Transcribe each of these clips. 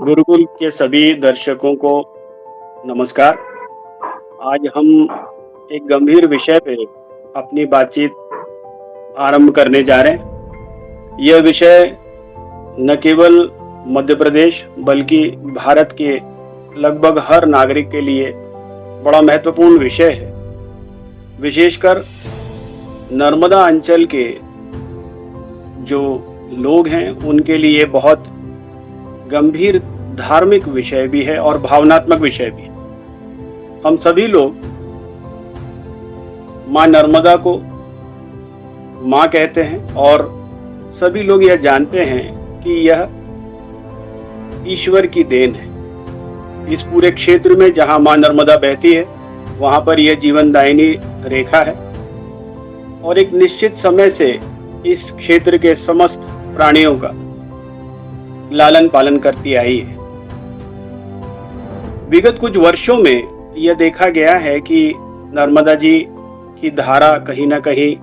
गुरुकुल के सभी दर्शकों को नमस्कार। आज हम एक गंभीर विषय पे अपनी बातचीत आरंभ करने जा रहे हैं। यह विषय न केवल मध्य प्रदेश बल्कि भारत के लगभग हर नागरिक के लिए बड़ा महत्वपूर्ण विषय है। विशेषकर नर्मदा अंचल के जो लोग हैं उनके लिए बहुत गंभीर धार्मिक विषय भी है और भावनात्मक विषय भी है। हम सभी लोग माँ नर्मदा को माँ कहते हैं और सभी लोग यह जानते हैं कि यह ईश्वर की देन है। इस पूरे क्षेत्र में जहाँ माँ नर्मदा बहती है वहाँ पर यह जीवनदायिनी रेखा है और एक निश्चित समय से इस क्षेत्र के समस्त प्राणियों का लालन पालन करती आई है। विगत कुछ वर्षों में यह देखा गया है कि नर्मदा जी की धारा कहीं ना कहीं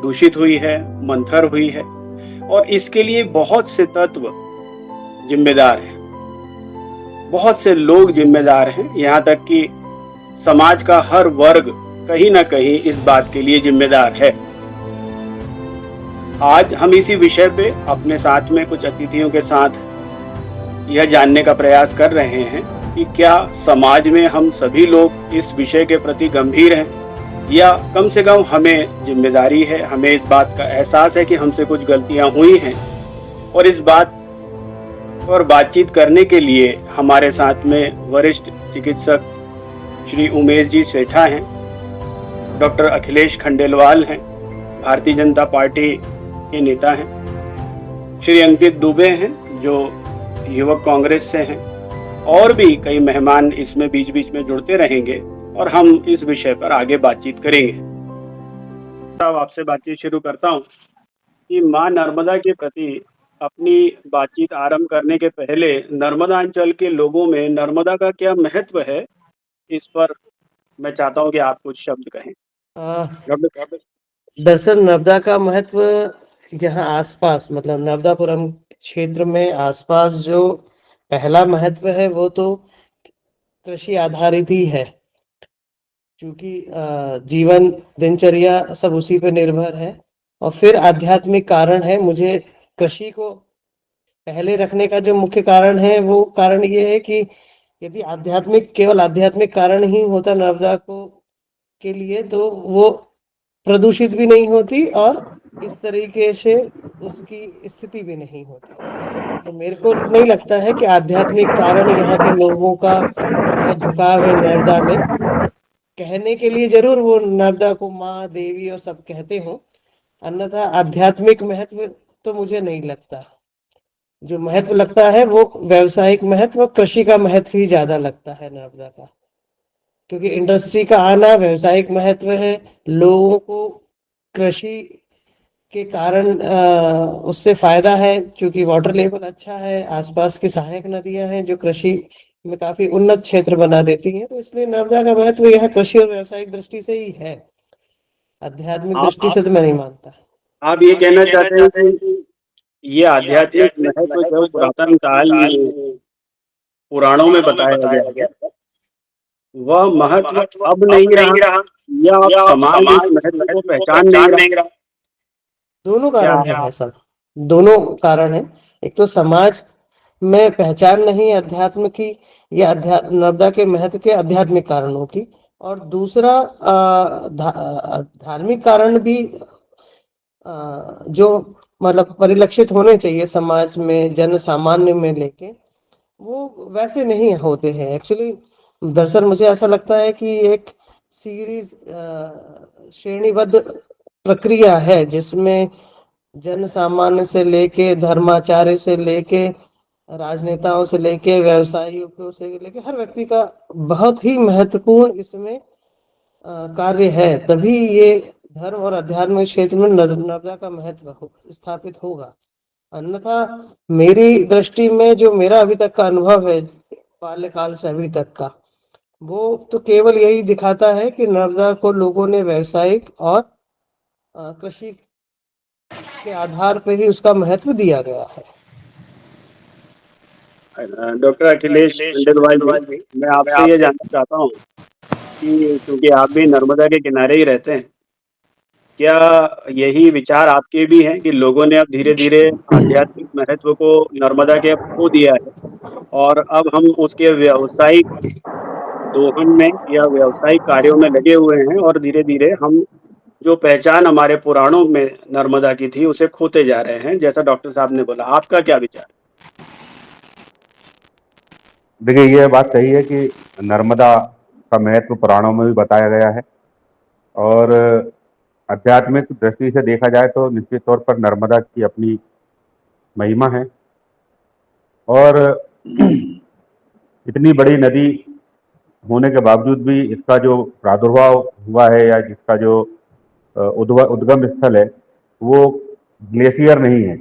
दूषित हुई है, मंथर हुई है और इसके लिए बहुत से तत्व जिम्मेदार हैं, बहुत से लोग जिम्मेदार हैं। यहाँ तक कि समाज का हर वर्ग कहीं ना कहीं इस बात के लिए जिम्मेदार है। आज हम इसी विषय पे अपने साथ में कुछ अतिथियों के साथ यह जानने का प्रयास कर रहे हैं कि क्या समाज में हम सभी लोग इस विषय के प्रति गंभीर हैं या कम से कम हमें जिम्मेदारी है, हमें इस बात का एहसास है कि हमसे कुछ गलतियां हुई हैं। और इस बात पर बातचीत करने के लिए हमारे साथ में वरिष्ठ चिकित्सक श्री उमेश जी सेठा हैं, डॉक्टर अखिलेश खंडेलवाल हैं, भारतीय जनता पार्टी के नेता हैं, श्री अंकित दुबे हैं जो युवक कांग्रेस से हैं, और भी कई मेहमान इसमें बीच बीच में जुड़ते रहेंगे और हम इस विषय पर आगे बातचीत करेंगे। अब आपसे बातचीत शुरू करता हूँ कि माँ नर्मदा के प्रति अपनी बातचीत आरंभ करने के पहले नर्मदा अंचल के लोगों में नर्मदा का क्या महत्व है, इस पर मैं चाहता हूँ कि आप कुछ शब्द कहें। दरअसल नर्मदा का महत्व यहाँ आसपास मतलब नर्मदापुरम क्षेत्र में आसपास जो पहला महत्व है वो तो कृषि आधारित ही है, क्योंकि जीवन दिनचर्या सब उसी पे निर्भर है। और फिर आध्यात्मिक कारण है। मुझे कृषि को पहले रखने का जो मुख्य कारण है वो कारण ये है कि यदि केवल आध्यात्मिक कारण ही होता नर्मदा को के लिए तो वो प्रदूषित भी नहीं होती और इस तरीके से उसकी स्थिति भी नहीं होती। तो मेरे को नहीं लगता है कि आध्यात्मिक कारण यहाँ के लोगों का बहुत झुकाव है नर्मदा में। कहने के लिए जरूर वो नर्मदा को माँ देवी और सब कहते हो, अन्यथा आध्यात्मिक महत्व तो मुझे नहीं लगता। जो महत्व लगता है वो व्यवसायिक महत्व, कृषि का महत्व ही ज्यादा लगता है नर्मदा का, क्योंकि इंडस्ट्री का आना व्यवसायिक महत्व है। लोगों को कृषि के कारण उससे फायदा है, क्योंकि वाटर लेवल अच्छा है, आसपास की सहायक नदियां हैं जो कृषि में काफी उन्नत क्षेत्र बना देती हैं। तो इसलिए नर्मदा का महत्व यह कृषि और व्यवसायिक दृष्टि से ही है, आध्यात्मिक दृष्टि से तो मैं नहीं मानता। आप ये कहना चाहते हैं कि ये आध्यात्मिक महत्व जो पुरातन काल में पुराणों में बताया गया है वह महत्व अब नहीं रहा, या अब समाज इस महत्व को पहचान नहीं रहा? दोनों क्या कारण है भाई साहब, दोनों कारण है। एक तो समाज में पहचान नहीं अध्यात्म की या नर्मदा के महत्व के आध्यात्मिक कारणों की, और दूसरा धार्मिक कारण भी जो मतलब परिलक्षित होने चाहिए समाज में, जन सामान्य में लेके, वो वैसे नहीं होते हैं एक्चुअली। दरअसल मुझे ऐसा लगता है कि एक सीरीज श्रेणीबद्ध प्रक्रिया है जिसमें जन सामान्य से लेके धर्माचार्य से लेके राजनेताओं से लेके व्यवसायियों से लेके हर व्यक्ति का बहुत ही महत्वपूर्ण इसमें कार्य है, तभी ये धर्म और अध्यात्म क्षेत्र में नर्मदा का महत्व स्थापित होगा। अन्यथा मेरी दृष्टि में जो मेरा अभी तक का अनुभव है बाल्यकाल से अभी तक का, वो तो केवल यही दिखाता है कि नर्मदा को लोगों ने व्यवसायिक और कृषि के आधार पर ही उसका महत्व दिया गया है। डॉक्टर अखिलेश खंडेलवाल जी, मैं आपसे ये जानना चाहता हूँ कि क्योंकि आप भी नर्मदा के किनारे ही रहते हैं, क्या यही विचार आपके भी हैं कि लोगों ने अब धीरे-धीरे आध्यात्मिक महत्व को नर्मदा के अब खो दिया है और अब हम उसके व्यावसायिक दोहन में या व्यावसायिक कार्यों में लगे हुए हैं और धीरे-धीरे हम जो पहचान हमारे पुराणों में नर्मदा की थी, उसे खोते जा रहे हैं, जैसा डॉक्टर साहब ने बोला। आपका क्या विचार देखिए, ये बात सही है कि नर्मदा का महत्व पुराणों में भी बताया गया है और आध्यात्मिक दृष्टि से देखा जाए तो निश्चित तौर पर नर्मदा की अपनी महिमा है। और इतनी बड़ी नदी होने के बावजूद भी इसका जो प्रादुर्भाव हुआ है या जिसका जो उद्गम स्थल है वो ग्लेशियर नहीं है,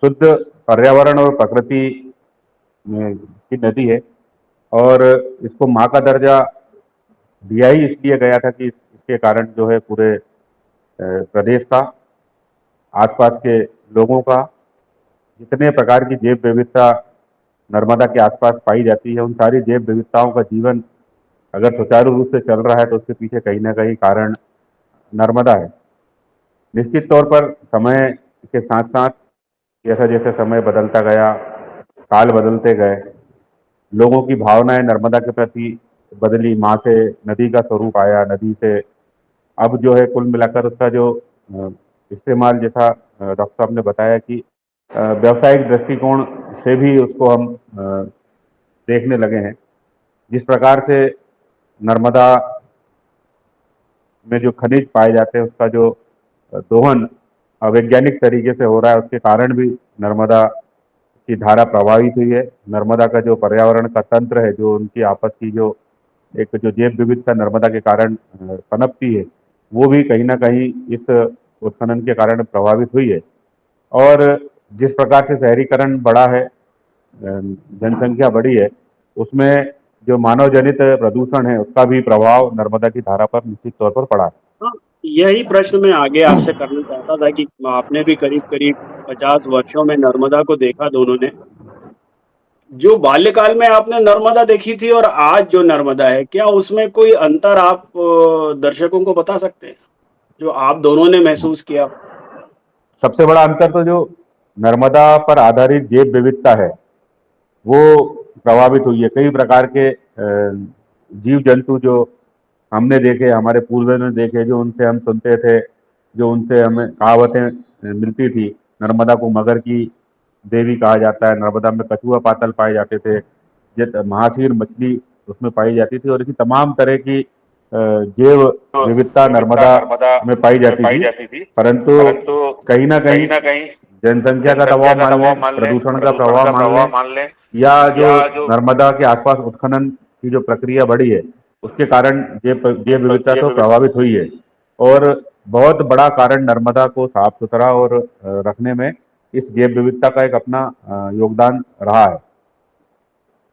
शुद्ध पर्यावरण और प्रकृति की नदी है। और इसको माँ का दर्जा दिया ही इसलिए गया था कि इसके कारण जो है पूरे प्रदेश का, आसपास के लोगों का, जितने प्रकार की जैव विविधता नर्मदा के आसपास पाई जाती है, उन सारी जैव विविधताओं का जीवन अगर सुचारू रूप से चल रहा है तो उसके पीछे कहीं ना कहीं कारण नर्मदा है। निश्चित तौर पर समय के साथ साथ जैसा जैसे समय बदलता गया, काल बदलते गए, लोगों की भावनाएं नर्मदा के प्रति बदली, माँ से नदी का स्वरूप आया, नदी से अब जो है कुल मिलाकर उसका जो इस्तेमाल, जैसा डॉक्टर साहब ने बताया कि व्यावसायिक दृष्टिकोण से भी उसको हम देखने लगे हैं। जिस प्रकार से नर्मदा में जो खनिज पाए जाते हैं उसका जो दोहन अवैज्ञानिक तरीके से हो रहा है, उसके कारण भी नर्मदा की धारा प्रभावित हुई है। नर्मदा का जो पर्यावरण का तंत्र है, जो उनकी आपस की जो एक जो जैव विविधता नर्मदा के कारण पनपती है, वो भी कहीं ना कहीं इस उत्खनन के कारण प्रभावित हुई है। और जिस प्रकार से शहरीकरण बढ़ा है, जनसंख्या बढ़ी है, उसमें जो मानव जनित प्रदूषण है उसका भी प्रभाव नर्मदा की धारा पर निश्चित तौर पर पड़ा है। हाँ, यही प्रश्न मैं आगे आपसे करना चाहता था कि आपने भी करीब-करीब 50 वर्षों में नर्मदा को देखा दोनों ने। जो बाल्यकाल में आपने नर्मदा देखी थी और आज जो नर्मदा है, क्या उसमें कोई अंतर आप दर्शकों को बता सकते हैं, जो आप दोनों ने महसूस किया हो? सबसे बड़ा अंतर तो जो नर्मदा पर आधारित जैव विविधता है वो प्रभावित हुई है। कई प्रकार के जीव जंतु जो हमने देखे, हमारे पूर्वजों ने देखे, जो उनसे हम सुनते थे, जो उनसे हमें कहावतें मिलती थी। नर्मदा को मगर की देवी कहा जाता है, नर्मदा में कछुआ पातल पाए जाते थे, महासीर मछली उसमें पाई जाती थी और इसी तमाम तरह की जैव विविधता नर्मदा में पाई जाती थी। परंतु कहीं ना कहीं जनसंख्या का दबाव मान लें, प्रदूषण का प्रभाव मान लें, या जो नर्मदा के आसपास उत्खनन की जो प्रक्रिया बढ़ी है उसके कारण जैव विविधता तो प्रभावित हुई है। और बहुत बड़ा कारण नर्मदा को साफ सुथरा और रखने में इस जैव विविधता का एक अपना योगदान रहा है।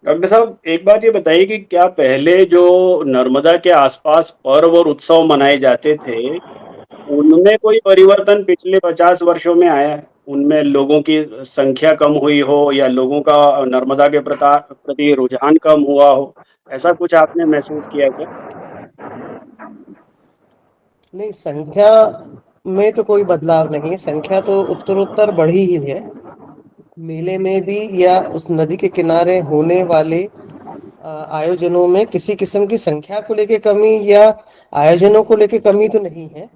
डॉक्टर साहब, एक बात ये बताइए कि क्या पहले जो नर्मदा के आसपास पर्व और उत्सव मनाए जाते थे, उनमें कोई परिवर्तन पिछले 50 वर्षों में आया है? उनमें लोगों की संख्या कम हुई हो या लोगों का नर्मदा के प्रति रुझान कम हुआ हो, ऐसा कुछ आपने महसूस किया क्या? नहीं, संख्या में तो कोई बदलाव नहीं है, संख्या तो उत्तरोत्तर बढ़ी ही है। मेले में भी या उस नदी के किनारे होने वाले आयोजनों में किसी किस्म की संख्या को लेके कमी या आयोजनों को लेके कमी तो नहीं है,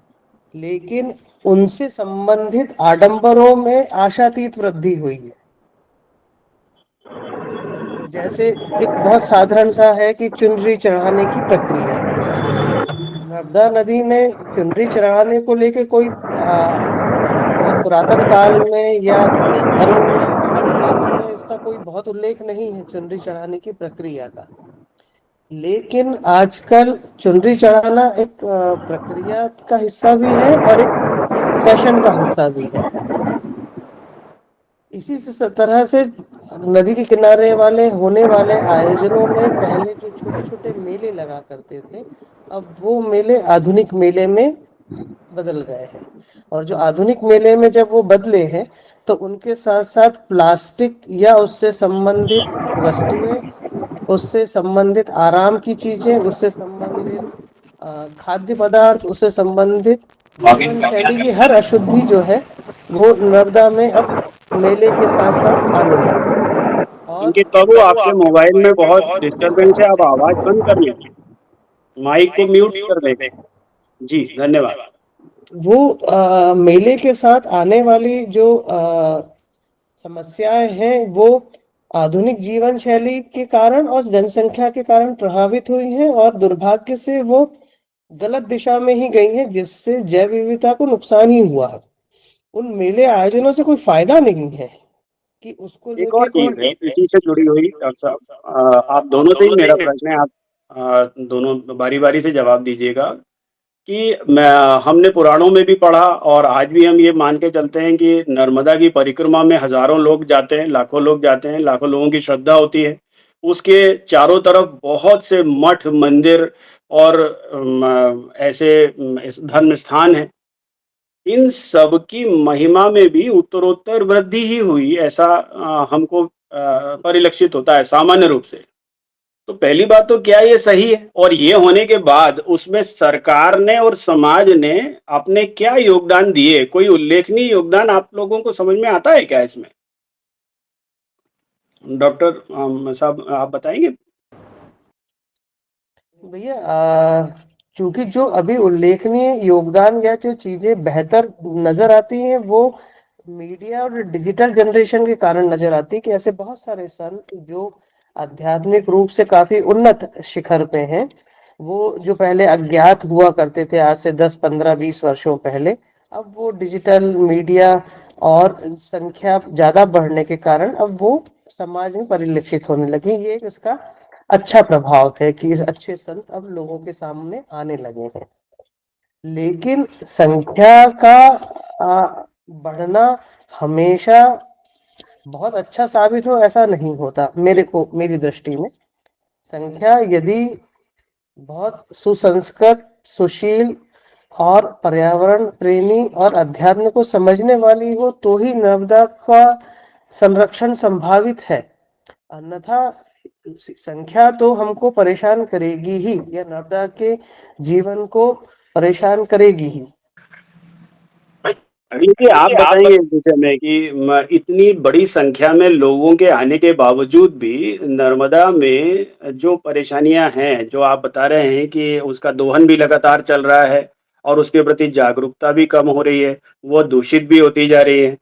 लेकिन उनसे संबंधित आडंबरों में आशातीत वृद्धि हुई है। जैसे एक बहुत साधारण सा है कि चुनरी चढ़ाने की प्रक्रिया, नर्मदा नदी में चुनरी चढ़ाने को लेके कोई बहुत पुरातन काल में या धर्म में, धर्मग्रंथों में इसका कोई बहुत उल्लेख नहीं है चुनरी चढ़ाने की प्रक्रिया का। लेकिन आजकल चुनरी चढ़ाना एक प्रक्रिया का हिस्सा भी है और एक फैशन का हिस्सा भी है। इसी से तरह से नदी के किनारे वाले होने वाले आयोजनों में पहले जो छोटे छोटे मेले लगा करते थे, अब वो मेले आधुनिक मेले में बदल गए हैं। और जो आधुनिक मेले में जब वो बदले हैं तो उनके साथ साथ प्लास्टिक या उससे संबंधित वस्तुएं, उससे संबंधित आराम की चीजें, उससे संबंधित खाद्य पदार्थ, उससे संबंधित जीवन शैली की हर अशुद्धि जो है वो नर्मदा में अब मेले के साथ साथ आने लगी है। और अंकित बाबू, आपके मोबाइल में बहुत डिस्टरबेंस है, आप आवाज बंद कर लें, माइक को म्यूट कर दें। जी धन्यवाद। वो मेले के साथ आने वाली जो समस्याएं हैं वो आधुनिक जीवन शैली के कारण और जनसंख्या के कारण प्रभावित हुई हैं, और दुर्भाग्य से वो गलत दिशा में ही गई हैं, जिससे जैव विविधता को नुकसान ही हुआ है। उन मेले आयोजनों से कोई फायदा नहीं है कि उसको एक और लेके चीज है कोई। इसी से जुड़ी हुई, डॉक्टर साहब, आप दोनों से ही मेरा प्रश्न है, आप दोनों बारी बारी से जवाब दीजिएगा कि मैं हमने पुराणों में भी पढ़ा और आज भी हम ये मान के चलते हैं कि नर्मदा की परिक्रमा में हजारों लोग जाते हैं, लाखों लोग जाते हैं, लाखों लोगों की श्रद्धा होती है। उसके चारों तरफ बहुत से मठ मंदिर और ऐसे इस धर्म स्थान हैं। इन सब की महिमा में भी उत्तरोत्तर वृद्धि ही हुई, ऐसा हमको परिलक्षित होता है सामान्य रूप से। तो पहली बात तो क्या ये सही है? और ये होने के बाद उसमें सरकार ने और समाज ने अपने क्या योगदान दिए? कोई उल्लेखनीय योगदान आप लोगों को समझ में आता है क्या इसमें? डॉक्टर साहब आप बताएंगे? भैया क्योंकि जो अभी उल्लेखनीय योगदान या जो चीजें बेहतर नजर आती हैं वो मीडिया और डिजिटल जनरेशन के कारण नजर आती है, कि ऐसे बहुत सारे संत जो आध्यात्मिक रूप से काफी उन्नत शिखर पे हैं, वो जो पहले अज्ञात हुआ करते थे आज से 10 15 20 वर्षों पहले, अब वो डिजिटल मीडिया और संख्या ज्यादा बढ़ने के कारण अब वो समाज में परिलक्षित होने लगे। ये एक इसका अच्छा प्रभाव है कि इस अच्छे संत अब लोगों के सामने आने लगे हैं। लेकिन संख्या का बढ़ना हमेशा बहुत अच्छा साबित हो ऐसा नहीं होता। मेरी दृष्टि में संख्या यदि बहुत सुसंस्कृत, सुशील और पर्यावरण प्रेमी और अध्यात्म को समझने वाली हो तो ही नर्मदा का संरक्षण संभावित है। अन्यथा संख्या तो हमको परेशान करेगी ही, या नर्मदा के जीवन को परेशान करेगी ही। देखिए, आप बताएंगे इस विषय में कि इतनी बड़ी संख्या में लोगों के आने के बावजूद भी नर्मदा में जो परेशानियां हैं, जो आप बता रहे हैं कि उसका दोहन भी लगातार चल रहा है और उसके प्रति जागरूकता भी कम हो रही है, वो दूषित भी होती जा रही है।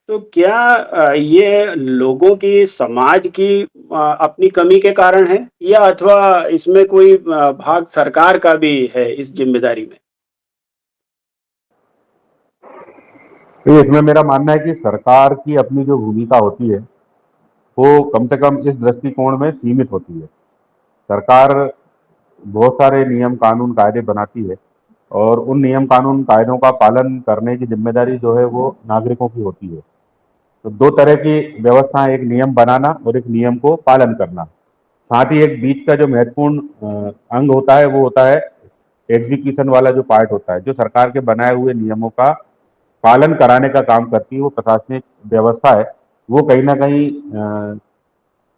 तो क्या ये लोगों की, समाज की अपनी कमी के कारण है, या अथवा इसमें कोई भाग सरकार का भी है इस जिम्मेदारी में? तो इसमें मेरा मानना है कि सरकार की अपनी जो भूमिका होती है वो कम से कम इस दृष्टिकोण में सीमित होती है। सरकार बहुत सारे नियम कानून कायदे बनाती है और उन नियम कानून कायदों का पालन करने की जिम्मेदारी जो है वो नागरिकों की होती है। तो दो तरह की व्यवस्था, एक नियम बनाना और एक नियम को पालन करना। साथ ही एक बीच का जो महत्वपूर्ण अंग होता है वो होता है एग्जीक्यूशन वाला जो पार्ट होता है, जो सरकार के बनाए हुए नियमों का पालन कराने का काम करती है। वो प्रशासनिक व्यवस्था है, वो कहीं ना कहीं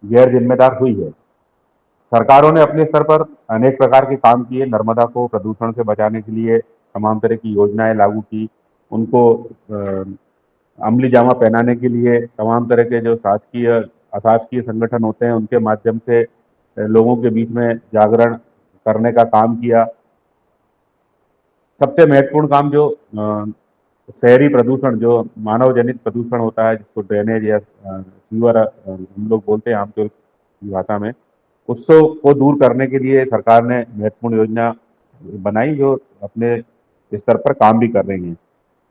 गैर जिम्मेदार हुई है। सरकारों ने अपने स्तर पर अनेक प्रकार के काम किए, नर्मदा को प्रदूषण से बचाने के लिए तमाम तरह की योजनाएं लागू की, उनको अमली जामा पहनाने के लिए तमाम तरह के जो शासकीय अशासकीय संगठन होते हैं उनके माध्यम से लोगों के बीच में जागरण करने का काम किया। सबसे महत्वपूर्ण काम जो शहरी प्रदूषण, जो मानव जनित प्रदूषण होता है, जिसको ड्रेनेज या सीवर हम लोग बोलते हैं आमतौर की भाषा में, उसको को दूर करने के लिए सरकार ने महत्वपूर्ण योजना बनाई जो अपने स्तर पर काम भी कर रही हैं।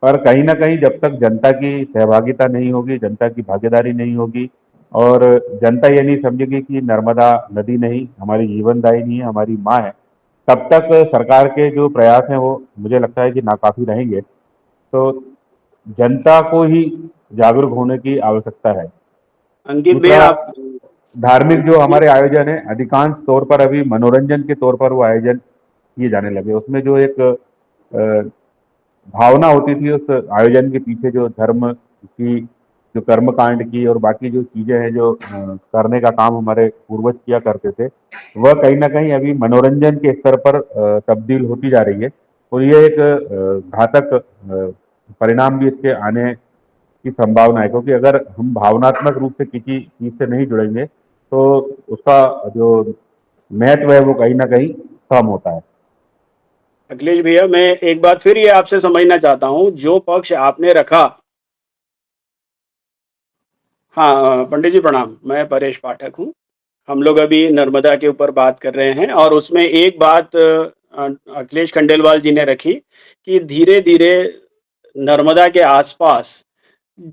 पर कहीं ना कहीं जब तक जनता की सहभागिता नहीं होगी, जनता की भागीदारी नहीं होगी और जनता ये नहीं समझेगी कि नर्मदा नदी नहीं, हमारी जीवनदायिनी है, हमारी माँ है, तब तक सरकार के जो प्रयास हैं वो मुझे लगता है कि नाकाफी रहेंगे। तो जनता को ही जागरूक होने की आवश्यकता है। अंकित दूसरा, भैया आप धार्मिक जो हमारे आयोजन है अधिकांश तौर पर अभी मनोरंजन के तौर पर वो आयोजन किए जाने लगे। उसमें जो एक भावना होती थी उस आयोजन के पीछे, जो धर्म की जो कर्म कांड की और बाकी जो चीजें हैं, जो करने का काम हमारे पूर्वज किया करते थे, वह कहीं ना कहीं अभी मनोरंजन के स्तर पर तब्दील होती जा रही है। और ये एक घातक परिणाम भी इसके आने की संभावना है, क्योंकि अगर हम भावनात्मक रूप से किसी चीज से नहीं जुड़ेंगे तो उसका जो महत्व है वो कहीं ना कहीं कम होता है। अखिलेश भैया, मैं एक बात फिर ये आपसे समझना चाहता हूँ, जो पक्ष आपने रखा। हाँ पंडित जी प्रणाम, मैं परेश पाठक हूँ। हम लोग अभी नर्मदा के ऊपर बात कर रहे हैं और उसमें एक बात अखिलेश खंडेलवाल जी ने रखी कि धीरे धीरे नर्मदा के आसपास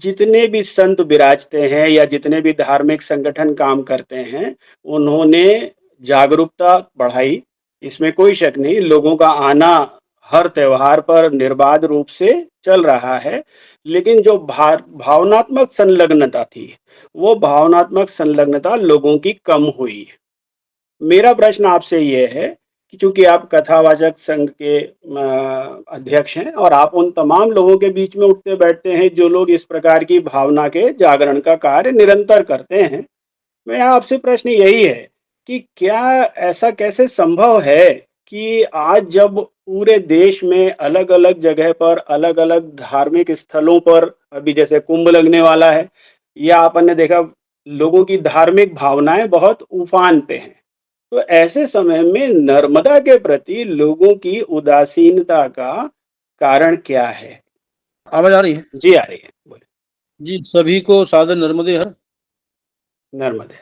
जितने भी संत विराजते हैं या जितने भी धार्मिक संगठन काम करते हैं, उन्होंने जागरूकता बढ़ाई, इसमें कोई शक नहीं। लोगों का आना हर त्योहार पर निर्बाध रूप से चल रहा है, लेकिन जो भावनात्मक संलग्नता थी, वो भावनात्मक संलग्नता लोगों की कम हुई। मेरा प्रश्न आपसे ये है कि चूंकि आप कथावाचक संघ के अध्यक्ष हैं और आप उन तमाम लोगों के बीच में उठते बैठते हैं जो लोग इस प्रकार की भावना के जागरण का कार्य निरंतर करते हैं, मैं आपसे प्रश्न यही है कि क्या ऐसा कैसे संभव है कि आज जब पूरे देश में अलग-अलग जगह पर अलग-अलग धार्मिक स्थलों पर अभी जैसे कुंभ लगने वाला है, या अपन ने देखा लोगों की धार्मिक भावनाएं बहुत उफान पे हैं, तो ऐसे समय में नर्मदा के प्रति लोगों की उदासीनता का कारण क्या है? आवाज आ रही है? जी आ रही है, बोले। जी, सभी को सादर नर्मदे हर। नर्मदे।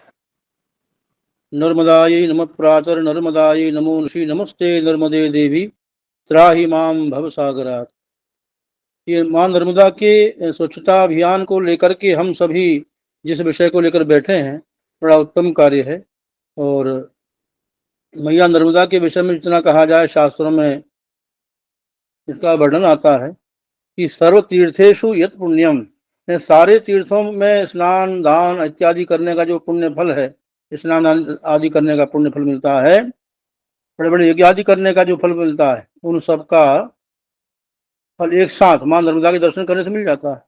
नर्मदायै नमः प्रातर् नर्मदायै नमो श्री नमस्ते नर्मदे देवी त्राहि माम भवसागरात्। ये मां नर्मदा के स्वच्छता अभियान को लेकर के हम सभी जिस विषय को लेकर बैठे हैं, बड़ा उत्तम कार्य है। और मैया नर्मदा के विषय में जितना कहा जाए, शास्त्रों में इसका वर्णन आता है कि सर्व तीर्थेषु यत् पुण्यम, सारे तीर्थों में स्नान दान इत्यादि करने का जो पुण्य फल है, स्नान आदि करने का पुण्य फल मिलता है, बड़े बड़े यज्ञ आदि करने का जो फल मिलता है, उन सब का फल एक साथ मां नर्मदा के दर्शन करने से मिल जाता है।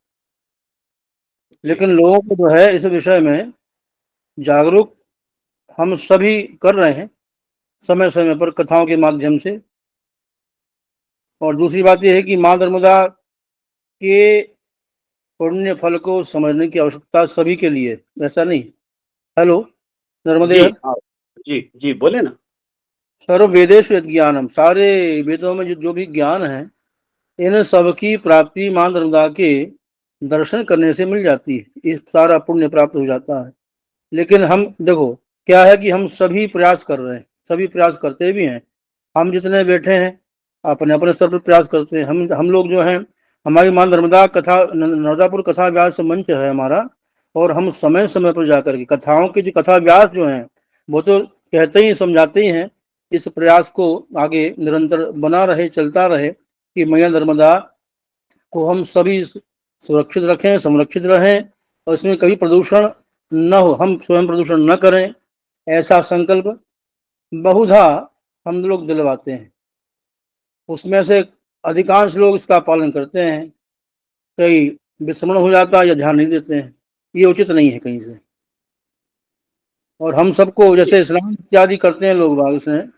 लेकिन लोगों को जो है इस विषय में जागरूक हम सभी कर रहे हैं समय समय पर कथाओं के माध्यम से। और दूसरी बात यह है कि मां नर्मदा के पुण्य फल को समझने की आवश्यकता सभी के लिए, ऐसा नहीं। हेलो नर्मदे जी हर। हाँ, जी जी बोले ना। सर्व वेदेश ज्ञानम, सारे वेदों में जो भी ज्ञान है, इन सब की प्राप्ति मां नर्मदा के दर्शन करने से मिल जाती है, इस सारा पुण्य प्राप्त हो जाता है। लेकिन हम देखो क्या है कि हम सभी प्रयास कर रहे हैं, सभी प्रयास करते भी हैं, हम जितने बैठे हैं अपने अपने स्तर पर प्रयास करते हैं। हम लोग जो हैं, हमारी मां नर्मदा कथा नर्मदापुर कथा व्यास मंच है हमारा, और हम समय समय पर जाकर के कथाओं के जो कथा व्यास जो हैं, वो तो कहते ही समझाते ही हैं, इस प्रयास को आगे निरंतर बना रहे, चलता रहे कि मैया नर्मदा को हम सभी सुरक्षित रखें, संरक्षित रहें, और इसमें कभी प्रदूषण न हो, हम स्वयं प्रदूषण न करें, ऐसा संकल्प बहुधा हम लोग दिलवाते हैं। उसमें से अधिकांश लोग इसका पालन करते हैं, कई विस्मरण हो जाता है या ध्यान नहीं देते हैं, ये उचित नहीं है कहीं से। और हम सबको जैसे स्नान इत्यादि करते हैं लोग बाग, उसमें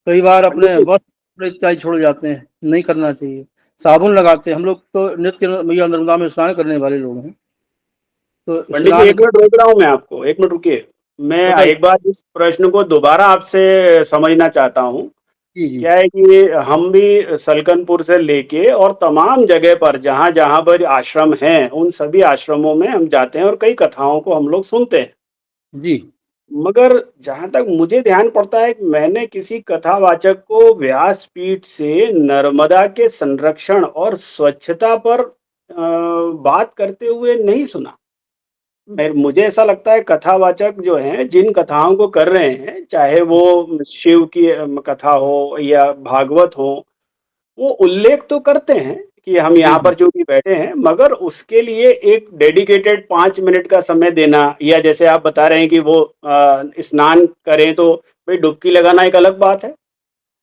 कई बार अपने वस्त्र इत्यादि छोड़ जाते हैं, नहीं करना चाहिए। साबुन लगाते हैं, हम लोग तो नित्य मैया नर्मदा में स्नान करने वाले लोग हैं, तो पंडित जी स्नान एक मिनट रोक रहा हूँ मैं आपको, एक मिनट रुकिए। मैं बताइए। एक बार इस प्रश्न को दोबारा आपसे समझना चाहता हूँ। जी जी क्या है कि हम भी सलकनपुर से लेके और तमाम जगह पर जहाँ जहाँ पर आश्रम हैं, उन सभी आश्रमों में हम जाते हैं और कई कथाओं को हम लोग सुनते हैं। जी मगर जहाँ तक मुझे ध्यान पड़ता है कि मैंने किसी कथावाचक को व्यासपीठ से नर्मदा के संरक्षण और स्वच्छता पर बात करते हुए नहीं सुना। मुझे ऐसा लगता है कथावाचक जो हैं, जिन कथाओं को कर रहे हैं, चाहे वो शिव की कथा हो या भागवत हो, वो उल्लेख तो करते हैं कि हम जी यहाँ जी पर जो भी बैठे हैं, मगर उसके लिए एक डेडिकेटेड 5 मिनट का समय देना, या जैसे आप बता रहे हैं कि वो स्नान करें तो भाई डुबकी लगाना एक अलग बात है,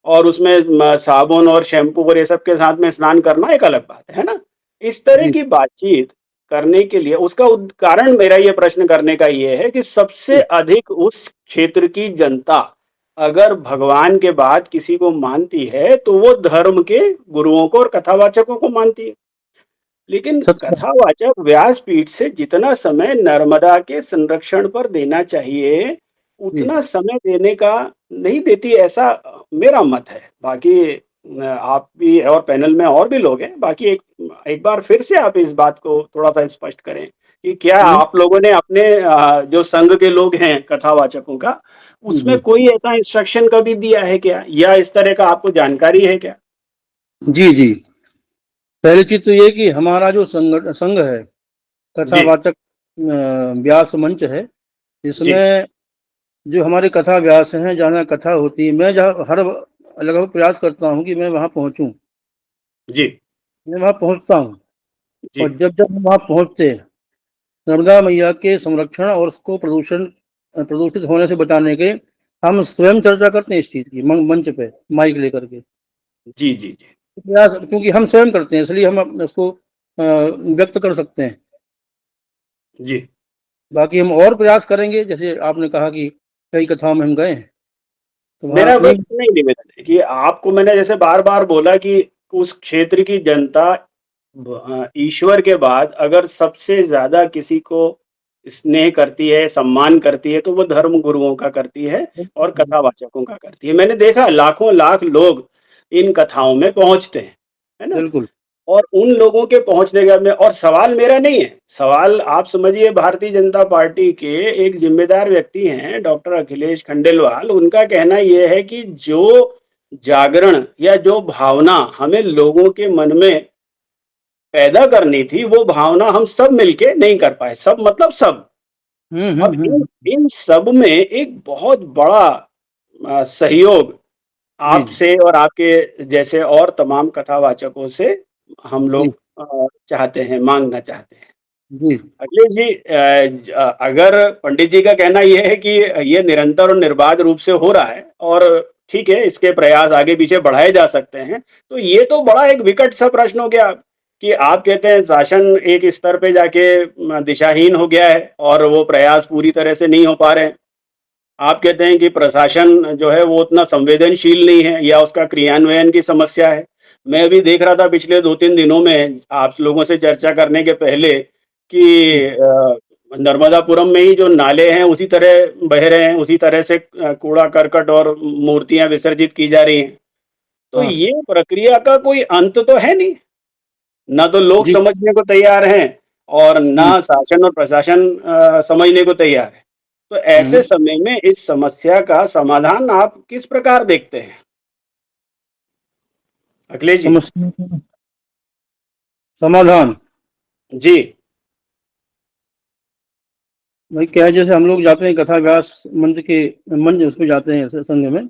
और उसमें साबुन और शैम्पू और ये सब के साथ में स्नान करना एक अलग बात है ना? इस तरह जी की बातचीत करने के लिए उसका कारण मेरा ये प्रश्न करने का ये है कि सबसे अधिक उस क्षेत्र की जनता अगर भगवान के बाद किसी को मानती है तो वो धर्म के गुरुओं को और कथावाचकों को मानती है। लेकिन सत्य। कथावाचक व्यासपीठ से जितना समय नर्मदा के संरक्षण पर देना चाहिए, जी उतना समय देने का नहीं देती, ऐसा मेरा मत है। बाकी आप भी और पैनल में और भी लोग हैं। बाकी एक एक बार फिर से आप इस बात को थोड़ा-सा स्पष्ट करें कि क्या जी आप लोगों ने अपने जो संघ के लोग हैं कथावाचकों का, उसमें जी कोई ऐसा इंस्ट्रक्शन कभी दिया है क्या? या इस तरह का आपको जानकारी है क्या? जी जी। पहली चीज तो ये कि हमारा जो संघ है, जी, कथावाचक व्यास मंच है, जी, इसमें जो हमारे कथा व्यास हैं, जहाँ कथा होती है, मैं जहाँ हर लगभग प्रयास करता हूँ कि मैं वहाँ पहुँचूँ, जी, मैं वहाँ पहुँचता हूँ। जी। और जब हम वहाँ पहुँचते हैं, नर्मदा मैया के संरक्षण और उसको प्रदूषित होने से बचाने के हम स्वयं चर्चा करते हैं इस चीज़ की मंच पे माइक लेकर के। जी, जी, जी। प्रयास क्योंकि हम स्वयं करते हैं इसलिए हम उसको व्यक्त कर सकते हैं। जी। बाकी हम और प्रयास करेंगे, जैसे आपने कहा कि कई कथाओं में हम गए हैं, तो वहाँ मेरा अपनी। बस इतना ही निवेदन है कि आपको मैंने जैसे बार-बार बोला कि उस क्षेत्र की जनता ईश्वर के बाद अगर सबसे ज़्यादा किसी को स्नेह करती है, सम्मान करती है, तो वो धर्म गुरुओं का करती है और कथावाचकों का करती है। मैंने देखा लाखों लाख लोग इन कथाओं में पहुँचते हैं, है ना? बिल्कुल। और उन लोगों के पहुँचने का मैं और सवाल मेरा नहीं है, सवाल आप समझिए भारतीय जनता पार्टी के एक ज़िम्मेदार व्यक्ति हैं डॉक्टर अखिलेश खंडेलवाल, उनका कहना ये है कि जो जागरण या जो भावना हमें लोगों के मन में पैदा करनी थी, वो भावना हम सब मिलके नहीं कर पाए, सब मतलब सब। और इन हम्म। इन सब में एक बहुत बड़ा सहयोग जी जी आपसे और आपके जैसे और तमाम कथावाचकों से हम जी लोग चाहते हैं, माँगना चाहते हैं। जी अखिलेश जी अगर पंडित जी का कहना ये है कि ये निरंतर और निर्बाध रूप से हो रहा है और ठीक है, इसके प्रयास आगे-पीछे बढ़ाए जा सकते हैं, तो ये तो बड़ा एक विकट सा प्रश्न हो गया कि आप कहते हैं शासन एक स्तर पे जाके दिशाहीन हो गया है और वो प्रयास पूरी तरह से नहीं हो पा रहे हैं। आप कहते हैं कि प्रशासन जो है वो उतना संवेदनशील नहीं है या उसका क्रियान्वयन की समस्या है। मैं अभी देख रहा था पिछले 2-3 दिनों में आप लोगों से चर्चा करने के पहले कि जी नर्मदापुरम में ही जो नाले हैं उसी तरह बह रहे हैं, उसी तरह से कूड़ा-करकट और मूर्तियाँ विसर्जित की जा रही हैं। तो हाँ ये प्रक्रिया का कोई अंत तो है नहीं। ना तो लोग जी समझने को तैयार हैं और ना हम्म शासन और प्रशासन समझने को तैयार है। तो ऐसे हम्म। समय में इस समस्या का समाधान आप किस प्रकार देखते हैं? अखिलेश जी। समस्या का समाधान जी, भाई क्या है, जैसे हम लोग जाते हैं कथा व्यास मंच उसमें जाते हैं संघ में,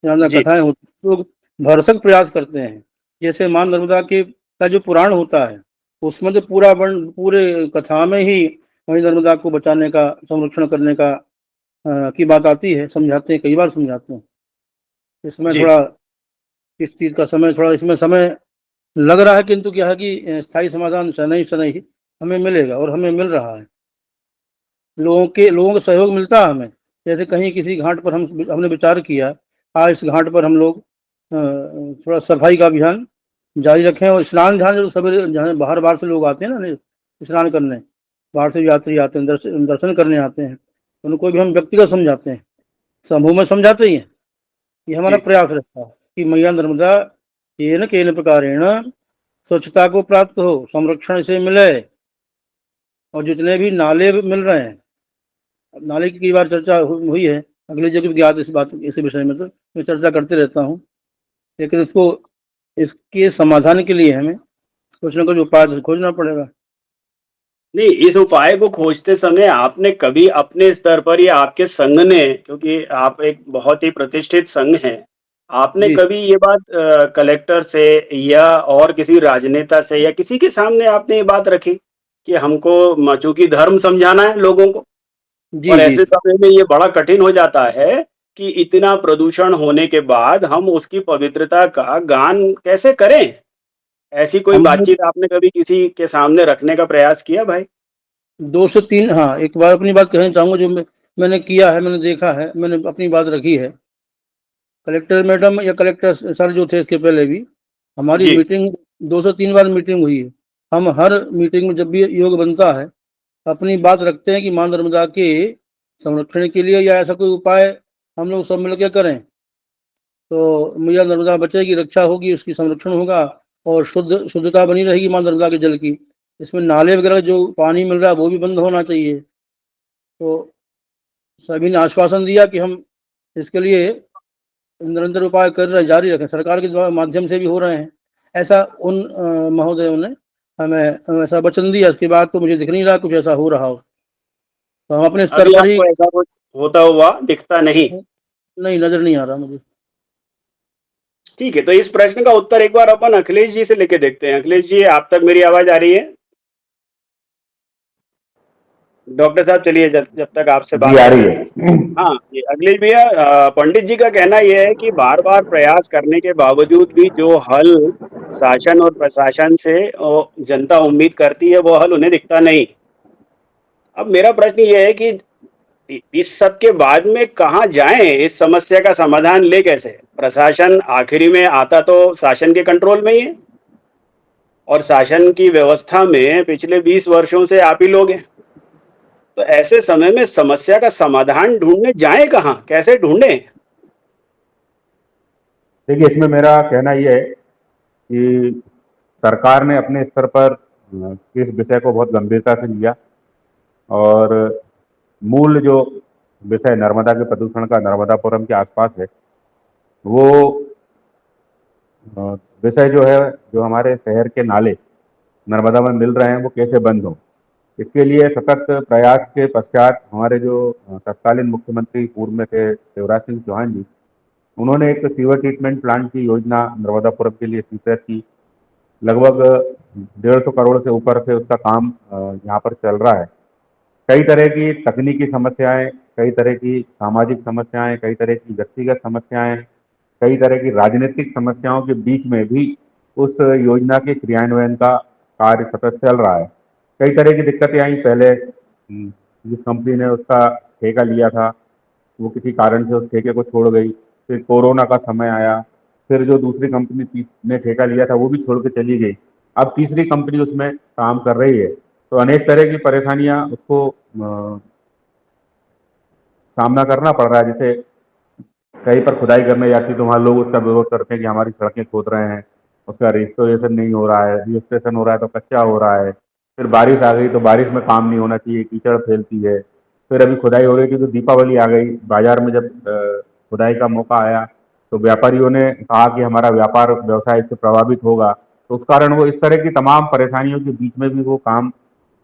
जहाँ जी, कथाएं होती हैं, लोग भरसक प्रयास करते हैं। जैसे माँ नर्मदा के का जो पुराण होता है, उसमें तो पूरे कथा में ही वही नर्मदा को बचाने का, संरक्षण करने का की बात आती है, समझाते हैं, कई बार समझाते हैं। इसमें जी, थोड़ा इस चीज का समय थोड़ा इसमें समय लग रहा है, किंतु क्या है कि स्थायी समाधान शनैः ही हमें मिलेगा और हमें मिल रहा है। लोगों का सहयोग मिलता है हमें। जैसे कहीं किसी घाट पर हमने विचार किया, आज इस घाट पर हम लोग थोड़ा सफाई का अभियान जारी रखें, और स्नान ध्यान जो सवेरे जहाँ बाहर बाहर से लोग आते हैं ना स्नान करने, बाहर से यात्री आते हैं, दर्शन करने आते हैं, तो उनको भी हम व्यक्तिगत समझाते हैं, समूह में समझाते ही हैं। ये हमारा जी, प्रयास रहता है कि मैया नर्मदा येन केन प्रकारेण स्वच्छता को प्राप्त हो, संरक्षण से मिले। और जितने भी नाले मिल रहे हैं, अब नाले की कई बार चर्चा हुई है, अगले जगह भी ज्ञात इस विषय में तो मैं चर्चा करते रहता हूँ, लेकिन इसके समाधान के लिए हमें कुछ ना कुछ उपाय खोजना पड़ेगा। नहीं, इस उपाय को खोजते समय आपने कभी अपने स्तर पर या आपके संघ ने, क्योंकि आप एक बहुत ही प्रतिष्ठित संघ हैं, आपने जी कभी ये बात कलेक्टर से या और किसी राजनेता से या किसी के सामने आपने ये बात रखी कि हमको चूंकि धर्म समझाना है लोगों को जी और जी ऐसे समय में ये बड़ा कठिन हो जाता है कि इतना प्रदूषण होने के बाद हम उसकी पवित्रता का गान कैसे करें? ऐसी कोई हमने बातचीत आपने कभी किसी के सामने रखने का प्रयास किया भाई? 2 से 3, हाँ, एक बार अपनी बात कहना चाहूँगा जो मैंने किया है, मैंने देखा है, मैंने अपनी बात रखी है। कलेक्टर मैडम या कलेक्टर सर जो थे इसके पहले भी, हमारी जी। मीटिंग 2 से 3 बार मीटिंग हुई है। हम हर मीटिंग में जब भी योग बनता है, अपनी बात रखते हैं कि माँ नर्मदा के संरक्षण के लिए या ऐसा कोई उपाय हम लोग सब मिलके करें, तो मैया नर्मदा बचेगी, रक्षा होगी, उसकी संरक्षण होगा और शुद्धता बनी रहेगी माँ नर्मदा के जल की। इसमें नाले वगैरह जो पानी मिल रहा है वो भी बंद होना चाहिए। तो सभी ने आश्वासन दिया कि हम इसके लिए निरंतर उपाय कर रहे, जारी रखें, सरकार के द्वारा माध्यम से भी हो रहे हैं। ऐसा उन महोदयों ने हमें ऐसा वचन दिया। इसके बाद तो मुझे दिख नहीं रहा कुछ ऐसा हो रहा हो, तो हम अपने स्तर अभी पर ही, आपको ऐसा कुछ होता हुआ दिखता नहीं। नहीं, नजर नहीं आ रहा मुझे। ठीक है, तो इस प्रश्न का उत्तर एक बार अपन अखिलेश जी से लेके देखते हैं। अखिलेश जी, आप तक मेरी आवाज आ रही है? डॉक्टर साहब चलिए, जब जब तक आपसे जी बात आ हो रही रही है। है। हाँ, ये अखिलेश भैया, पंडित जी का कहना यह है कि बार बार प्रयास करने के बावजूद भी जो हल शासन और प्रशासन से जनता उम्मीद करती है, वो हल उन्हें दिखता नहीं। अब मेरा प्रश्न ये है कि इस सब के बाद में कहाँ जाएं, इस समस्या का समाधान ले कैसे? प्रशासन आखिरी में आता तो शासन के कंट्रोल में ही है, और शासन की व्यवस्था में पिछले 20 वर्षों से आप ही लोग हैं। तो ऐसे समय में समस्या का समाधान ढूंढने जाएं कहाँ, कैसे ढूंढें? देखिए, इसमें मेरा कहना यह है कि सरकार ने अपने स्तर पर इस विषय को बहुत गंभीरता से लिया और मूल जो विषय नर्मदा के प्रदूषण का नर्मदापुरम के आसपास है, वो विषय जो है, जो हमारे शहर के नाले नर्मदा में मिल रहे हैं वो कैसे बंद हों। इसके लिए सतत प्रयास के पश्चात हमारे जो तत्कालीन मुख्यमंत्री पूर्व में थे शिवराज सिंह चौहान जी, उन्होंने एक सीवर ट्रीटमेंट प्लांट की योजना नर्मदापुरम के लिए स्वीकृत की। लगभग 150 करोड़ से ऊपर से उसका काम यहाँ पर चल रहा है। कई तरह की तकनीकी समस्याएं, कई तरह की सामाजिक समस्याएं, कई तरह की व्यक्तिगत समस्याएं, कई तरह की राजनीतिक समस्याओं के बीच में भी उस योजना के क्रियान्वयन का कार्य सतत चल रहा है। कई तरह की दिक्कतें आई। पहले जिस कंपनी ने उसका ठेका लिया था वो किसी कारण से उस ठेके को छोड़ गई। फिर कोरोना का समय आया, फिर जो दूसरी कंपनी ने ठेका लिया था वो भी छोड़ के चली गई। अब तीसरी कंपनी उसमें काम कर रही है, तो अनेक तरह की परेशानियां उसको सामना करना पड़ रहा है। जैसे कहीं पर खुदाई करने जाती तो वहाँ लोग उसका विरोध करते हैं कि हमारी सड़कें खोद रहे हैं, उसका रजिस्ट्रेशन नहीं हो रहा है, रजिस्ट्रेशन हो रहा है तो कच्चा हो रहा है। फिर बारिश आ गई तो बारिश में काम नहीं होना चाहिए, कीचड़ फैलती है। फिर अभी खुदाई हो रही थी तो दीपावली आ गई, बाजार में जब खुदाई का मौका आया तो व्यापारियों ने कहा कि हमारा व्यापार व्यवसाय इससे प्रभावित होगा। तो उस कारण वो इस तरह की तमाम परेशानियों के बीच में भी वो काम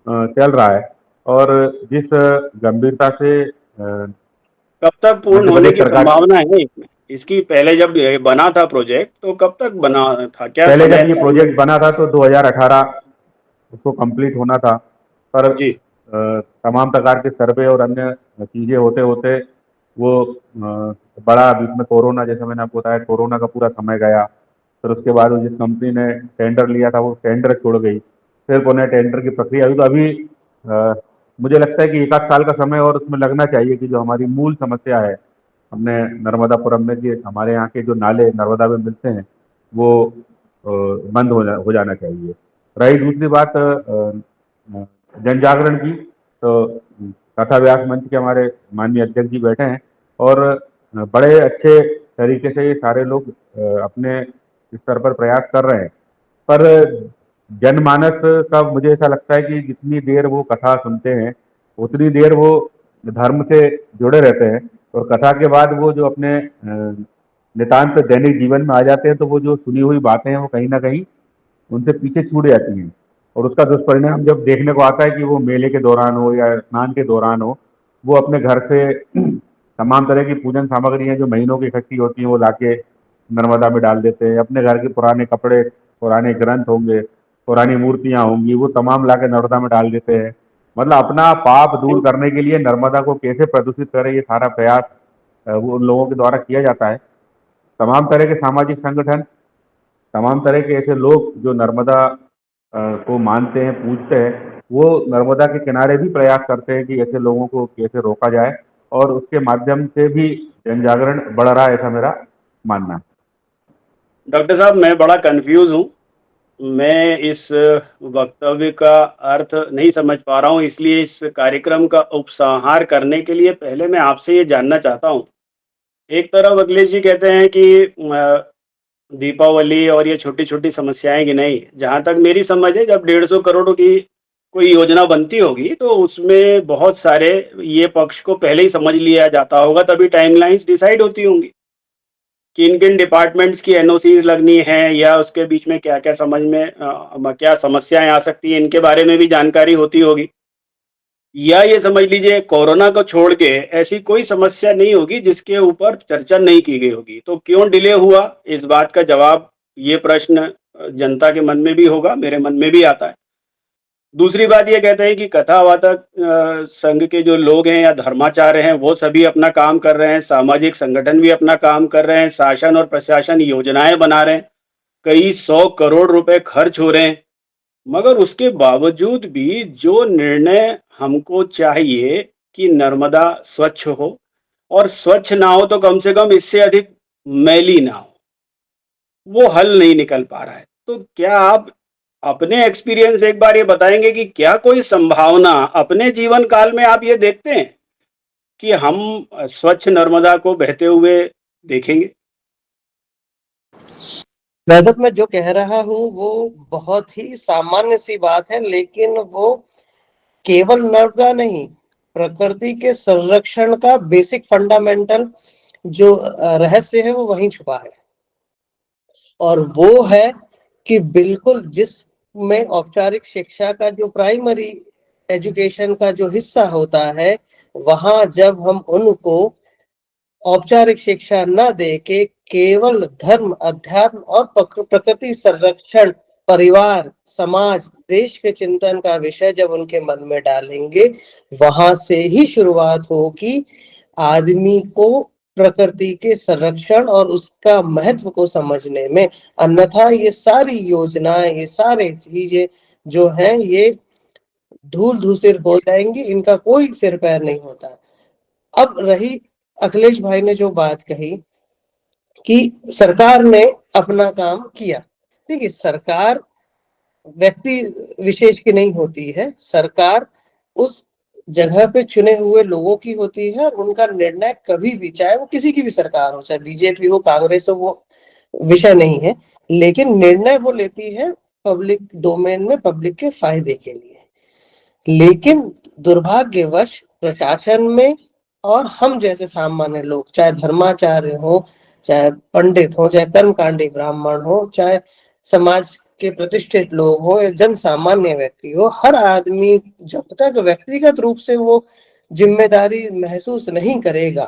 चल रहा है। और जिस गंभीरता से कब तक पूर्ण मध्य होने प्रदेश की सरकार, संभावना है इसमें? इसकी पहले जब ये बना था प्रोजेक्ट, तो कब तक बना था, क्या पहले समय जब ये था प्रोजेक्ट बना था तो 2018 उसको कंप्लीट होना था, पर जी। तमाम प्रकार के सर्वे और अन्य चीज़ें होते होते वो बड़ा बीच में कोरोना, जैसे मैंने आपको बताया, कोरोना का पूरा समय गया। फिर उसके बाद वो जिस कंपनी ने टेंडर लिया था वो टेंडर छोड़ गई। फिर पुनः टेंडर की प्रक्रिया हुई। तो अभी अ, मुझे लगता है कि 1 आध साल का समय और उसमें लगना चाहिए कि जो हमारी मूल समस्या है हमने नर्मदापुरम में, कि हमारे यहाँ के जो नाले नर्मदा में मिलते हैं वो बंद हो जाना चाहिए। रही दूसरी बात जन जागरण की, तो कथा व्यास मंच के हमारे माननीय अध्यक्ष जी बैठे हैं और बड़े अच्छे तरीके से ये सारे लोग अपने स्तर पर प्रयास कर रहे हैं। पर जनमानस का मुझे ऐसा लगता है कि जितनी देर वो कथा सुनते हैं उतनी देर वो धर्म से जुड़े रहते हैं, और कथा के बाद वो जो अपने नितांत दैनिक जीवन में आ जाते हैं तो वो जो सुनी हुई बातें हैं वो कहीं ना कहीं उनसे पीछे छूट जाती हैं। और उसका दुष्परिणाम जब देखने को आता है कि वो मेले के दौरान हो या स्नान के दौरान हो, वो अपने घर से तमाम तरह की पूजन सामग्रियां जो महीनों की इकट्ठी होती हैं वो लाके नर्मदा में डाल देते हैं। अपने घर के पुराने कपड़े, पुराने ग्रंथ होंगे, पुरानी मूर्तियां होंगी, वो तमाम लाके नर्मदा में डाल देते हैं। मतलब अपना पाप दूर करने के लिए नर्मदा को कैसे प्रदूषित करें, ये सारा प्रयास वो उन लोगों के द्वारा किया जाता है। तमाम तरह के सामाजिक संगठन तमाम तरह के ऐसे लोग जो नर्मदा को मानते हैं, पूजते हैं, वो नर्मदा के किनारे भी प्रयास करते हैं कि ऐसे लोगों को कैसे रोका जाए, और उसके माध्यम से भी जन जागरण बढ़ रहा है, ऐसा मेरा मानना है। डॉक्टर साहब, मैं बड़ा कंफ्यूज हूँ। मैं इस वक्तव्य का अर्थ नहीं समझ पा रहा हूँ, इसलिए इस कार्यक्रम का उपसंहार करने के लिए पहले मैं आपसे ये जानना चाहता हूँ। एक तरफ अखिलेश जी कहते हैं कि दीपावली और ये छोटी-छोटी समस्याएँ गिनाई, जहाँ तक मेरी समझ है, जब 150 करोड़ की कोई योजना बनती होगी, तो उसमें बहुत सारे ये पक्ष को पहले ही समझ लिया जाता होगा, तभी टाइमलाइन्स डिसाइड होती होंगी। किन-किन डिपार्टमेंट्स की एनओसीज़ लगनी है या उसके बीच में क्या-क्या समझ में क्या समस्याएँ आ सकती हैं, इनके बारे में भी जानकारी होती होगी। या ये समझ लीजिए, कोरोना को छोड़ के ऐसी कोई समस्या नहीं होगी जिसके ऊपर चर्चा नहीं की गई होगी। तो क्यों डिले हुआ, इस बात का जवाब, ये प्रश्न जनता के मन में भी होगा, मेरे मन में भी आता है। दूसरी बात ये कहते हैं कि कथावाचक संघ के जो लोग हैं या धर्माचार्य हैं, वो सभी अपना काम कर रहे हैं, सामाजिक संगठन भी अपना काम कर रहे हैं, शासन और प्रशासन योजनाएं बना रहे हैं, कई 100 करोड़ रुपए खर्च हो रहे हैं, मगर उसके बावजूद भी जो निर्णय हमको चाहिए कि नर्मदा स्वच्छ हो, और स्वच्छ ना हो तो कम से कम इससे अधिक मैली ना हो, वो हल नहीं निकल पा रहा है। तो क्या आप अपने एक्सपीरियंस एक बार ये बताएंगे कि क्या कोई संभावना अपने जीवन काल में आप ये देखते हैं कि हम स्वच्छ नर्मदा को बहते हुए देखेंगे? वैदक मैं जो कह रहा हूँ वो बहुत ही सामान्य सी बात है, लेकिन वो केवल नर्मदा नहीं, प्रकृति के संरक्षण का बेसिक फंडामेंटल जो रहस्य है वो वहीं छुपा है। और वो है कि बिल्कुल जिसमें औपचारिक शिक्षा का जो प्राइमरी एजुकेशन का जो हिस्सा होता है, वहां जब हम उनको औपचारिक शिक्षा न दे के केवल धर्म, अध्यात्म और प्रकृति संरक्षण, परिवार, समाज, देश के चिंतन का विषय जब उनके मन में डालेंगे, वहां से ही शुरुआत होगी आदमी को प्रकृति के संरक्षण और उसका महत्व को समझने में। अन्यथा ये सारी योजनाएं, ये सारे चीजें जो हैं, ये धूल धूसर हो जाएंगी, इनका कोई सिर पैर नहीं होता। अब रही अखिलेश भाई ने जो बात कही कि सरकार ने अपना काम किया, देखिए सरकार व्यक्ति विशेष की नहीं होती है, सरकार उस जगह पे चुने हुए लोगों की होती है, और उनका निर्णय कभी भी, चाहे वो किसी की भी सरकार हो, चाहे बीजेपी हो, कांग्रेस हो, वो विषय नहीं है, लेकिन निर्णय वो लेती है पब्लिक डोमेन में, पब्लिक के फायदे के लिए। लेकिन दुर्भाग्यवश प्रशासन में और हम जैसे सामान्य लोग, चाहे धर्माचार्य हो, चाहे पंडित हो, चाहे कर्मकांडी ब्राह्मण हो, चाहे समाज के प्रतिष्ठित लोग हो या जन सामान्य व्यक्ति हो, हर आदमी जब तक व्यक्तिगत रूप से वो जिम्मेदारी महसूस नहीं करेगा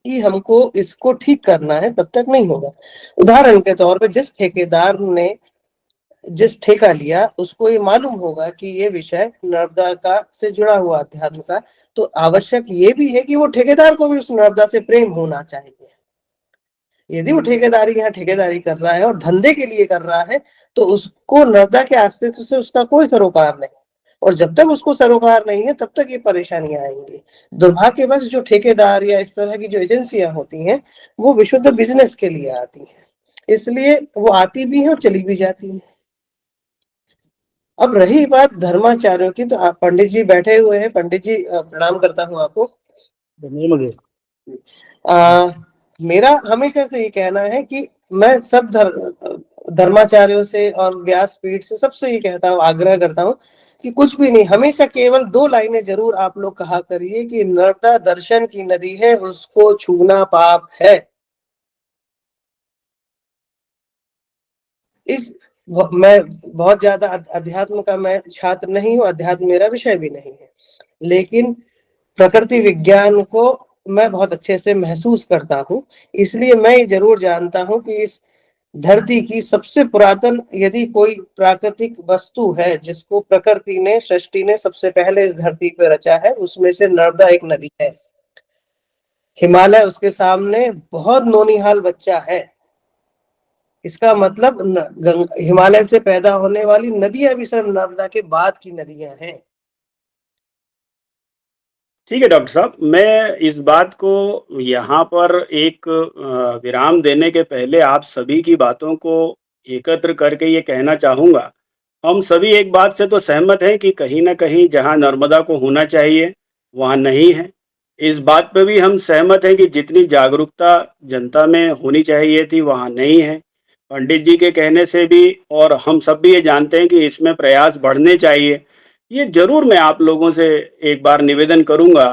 कि हमको इसको ठीक करना है, तब तक नहीं होगा। उदाहरण के तौर पे जिस ठेकेदार ने जिस ठेका लिया, उसको ये मालूम होगा कि ये विषय नर्मदा का से जुड़ा हुआ अध्यात्म का, तो आवश्यक ये भी है कि वो ठेकेदार को भी उस नर्मदा से प्रेम होना चाहिए। यदि वो ठेकेदारी यहाँ ठेकेदारी कर रहा है और धंधे के लिए कर रहा है, तो उसको नर्मदा के अस्तित्व से उसका कोई सरोकार नहीं, और जब तक उसको सरोकार नहीं है तब तक ये परेशानियां आएंगी। दुर्भाग्यवश जो ठेकेदार या इस तरह की जो एजेंसियां होती हैं, वो विशुद्ध बिजनेस के लिए आती हैं, इसलिए वो आती भी है और चली भी जाती है। अब रही बात धर्माचार्यों की, तो आप पंडित जी बैठे हुए हैं, पंडित जी प्रणाम करता हूँ आपको। मेरा हमेशा से ये कहना है कि मैं सब धर्माचार्यों से और व्यासपीठ से सबसे ये कहता हूँ, आग्रह करता हूँ कि कुछ भी नहीं, हमेशा केवल 2 लाइनें जरूर आप लोग कहा करिए कि नर्मदा दर्शन की नदी है, उसको छूना पाप है। इस मैं बहुत ज्यादा अध्यात्म का मैं छात्र नहीं हूँ, अध्यात्म मेरा विषय भी नहीं है, लेकिन प्रकृति विज्ञान को मैं बहुत अच्छे से महसूस करता हूँ, इसलिए मैं ये जरूर जानता हूँ कि इस धरती की सबसे पुरातन यदि कोई प्राकृतिक वस्तु है जिसको प्रकृति ने, सृष्टि ने सबसे पहले इस धरती पर रचा है, उसमें से नर्मदा एक नदी है। हिमालय उसके सामने बहुत नौनिहाल बच्चा है। इसका मतलब हिमालय से पैदा होने वाली नदियां भी सिर्फ नर्मदा के बाद की नदियां हैं। ठीक है डॉक्टर साहब, मैं इस बात को यहाँ पर एक विराम देने के पहले आप सभी की बातों को एकत्र करके ये कहना चाहूँगा, हम सभी एक बात से तो सहमत हैं कि कहीं न कहीं जहाँ नर्मदा को होना चाहिए, वहाँ नहीं है। इस बात पे भी हम सहमत हैं कि जितनी जागरूकता जनता में होनी चाहिए थी, वहाँ नहीं है। पंडित जी के कहने से भी और हम सब भी ये जानते हैं कि इसमें प्रयास बढ़ने चाहिए। ये ज़रूर मैं आप लोगों से एक बार निवेदन करूँगा